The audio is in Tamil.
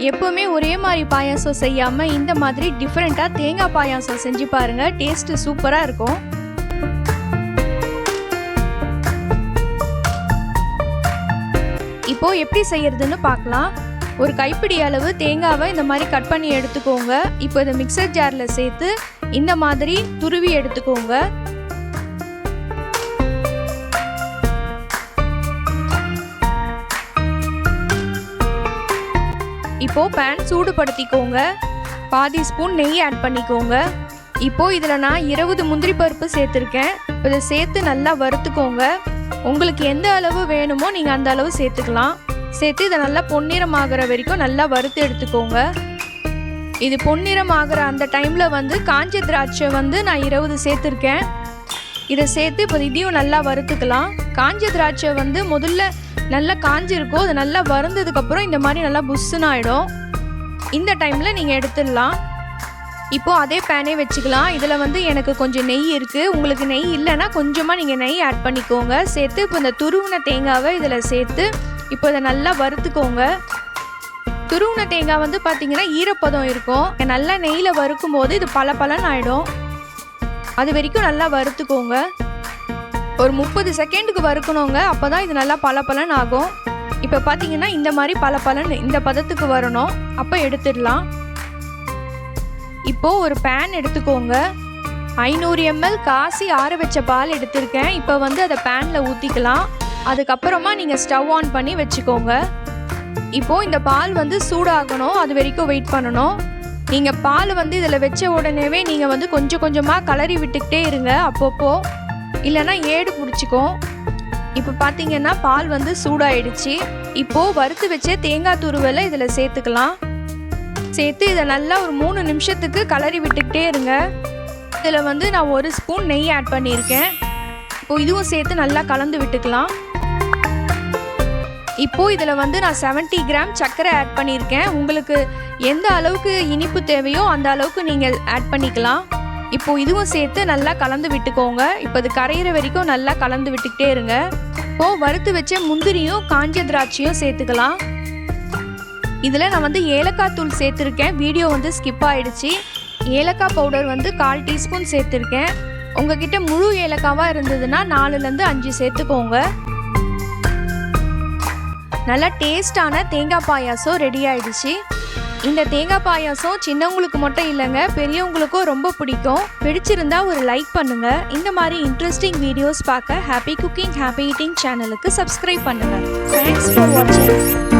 எப்பவுமே ஒரே மாதிரி பாயாசம் செய்யாமல் இந்த மாதிரி டிஃப்ரெண்ட்டாக தேங்காய் பாயாசம் செஞ்சு பாருங்கள். டேஸ்ட்டு சூப்பராக இருக்கும். இப்போது எப்படி செய்யறதுன்னு பார்க்கலாம். ஒரு கைப்பிடி அளவு தேங்காவை இந்த மாதிரி கட் பண்ணி எடுத்துக்கோங்க. இப்போ இதை மிக்சர் ஜாரில் சேர்த்து இந்த மாதிரி துருவி எடுத்துக்கோங்க. இப்போது பேன் சூடுபடுத்திக்கோங்க. பாதி ஸ்பூன் நெய் ஆட் பண்ணிக்கோங்க. இப்போது இதில் நான் 20 முந்திரி பருப்பு சேர்த்துருக்கேன். இதை சேர்த்து நல்லா வறுத்துக்கோங்க. உங்களுக்கு எந்த அளவு வேணுமோ நீங்கள் அந்த அளவு சேர்த்துக்கலாம். சேர்த்து இதை நல்லா பொன்னிறமாகிற வரைக்கும் நல்லா வறுத்து எடுத்துக்கோங்க. இது பொன்னிறமாகிற அந்த டைமில் வந்து காஞ்ச திராட்சை வந்து நான் 20 சேர்த்துருக்கேன். இதை சேர்த்து இப்போ இதையும் நல்லா வறுத்துக்கலாம். காஞ்ச திராட்சை வந்து முதல்ல நல்லா காஞ்சிருக்கும். அது நல்லா வறுந்ததுக்கப்புறம் இந்த மாதிரி நல்லா புஷ்ஷுன்னு ஆகிடும். இந்த டைமில் நீங்கள் எடுத்துடலாம். இப்போது அதே பேனே வச்சுக்கலாம். இதில் வந்து எனக்கு கொஞ்சம் நெய் இருக்குது. உங்களுக்கு நெய் இல்லைன்னா கொஞ்சமாக நீங்கள் நெய் ஆட் பண்ணிக்கோங்க. சேர்த்து இப்போ இந்த துருவின தேங்காவை இதில் சேர்த்து இப்போ இதை நல்லா வறுத்துக்கோங்க. துருவின தேங்காய் வந்து பார்த்திங்கன்னா ஈரப்பதம் இருக்கும். நல்லா நெய்யில் வறுக்கும் போது இது பலன்னு ஆகிடும். அது வரைக்கும் நல்லா வறுத்துக்கோங்க. ஒரு 30 செகண்டுக்கு வறுக்கணுங்க. அப்போ தான் இது நல்லா பலன்னு ஆகும். இப்போ பார்த்தீங்கன்னா இந்த மாதிரி பலன்னு இந்த பதத்துக்கு வரணும். அப்போ எடுத்துடலாம். இப்போது ஒரு பேன் எடுத்துக்கோங்க. 500 ml காசி ஆற வச்ச பால் எடுத்திருக்கேன். இப்போ வந்து அதை பேனில் ஊற்றிக்கலாம். அதுக்கப்புறமா நீங்கள் ஸ்டவ் ஆன் பண்ணி வச்சுக்கோங்க. இப்போது இந்த பால் வந்து சூடாகணும். அது வரைக்கும் வெயிட் பண்ணணும். நீங்கள் பால் வந்து இதில் வச்ச உடனேவே நீங்கள் வந்து கொஞ்சமாக கலரி விட்டுக்கிட்டே இருங்க அப்பப்போ, இல்லைன்னா ஏடு பிடிச்சிக்கும். இப்போ பார்த்தீங்கன்னா பால் வந்து சூடாயிடுச்சு. இப்போது வறுத்து வச்ச தேங்காய் துருவலை இதில் சேர்த்துக்கலாம். சேர்த்து இதை நல்லா ஒரு 3 நிமிஷத்துக்கு கலரி விட்டுக்கிட்டே இருங்க. இதில் வந்து நான் 1 ஸ்பூன் நெய் ஆட் பண்ணியிருக்கேன். இப்போது இதுவும் சேர்த்து நல்லா கலந்து விட்டுக்கலாம். இப்போது இதில் வந்து நான் 70 கிராம் சர்க்கரை ஆட் பண்ணியிருக்கேன். உங்களுக்கு எந்த அளவுக்கு இனிப்பு தேவையோ அந்த அளவுக்கு நீங்கள் ஆட் பண்ணிக்கலாம். இப்போது இதுவும் சேர்த்து நல்லா கலந்து விட்டுக்கோங்க. இப்போ இது கரையிற வரைக்கும் நல்லா கலந்து விட்டுக்கிட்டே இருங்க. இப்போது வறுத்து வச்ச முந்திரியும் காஞ்ச திராட்சையும் சேர்த்துக்கலாம். இதில் நான் வந்து ஏலக்காய் தூள் சேர்த்துருக்கேன். வீடியோ வந்து ஸ்கிப் ஆகிடுச்சு. ஏலக்காய் பவுடர் வந்து 1/4 டீஸ்பூன் சேர்த்துருக்கேன். உங்ககிட்ட முழு ஏலக்காவாக இருந்ததுன்னா 4லேருந்து 5 சேர்த்துக்கோங்க. நல்லா டேஸ்டான தேங்காய் பாயாசம் ரெடி ஆகிடுச்சு. இந்த தேங்காய் பாயாசம் சின்னவங்களுக்கு மட்டும் இல்லைங்க, பெரியவங்களுக்கும் ரொம்ப பிடிக்கும். பிடிச்சிருந்தா ஒரு லைக் பண்ணுங்கள். இந்த மாதிரி இன்ட்ரெஸ்டிங் வீடியோஸ் பார்க்க ஹாப்பி குக்கிங் ஹாப்பி ஈட்டிங் சேனலுக்கு சப்ஸ்கிரைப் பண்ணுங்கள். தேங்க்ஸ் ஃபார் வாட்சிங்.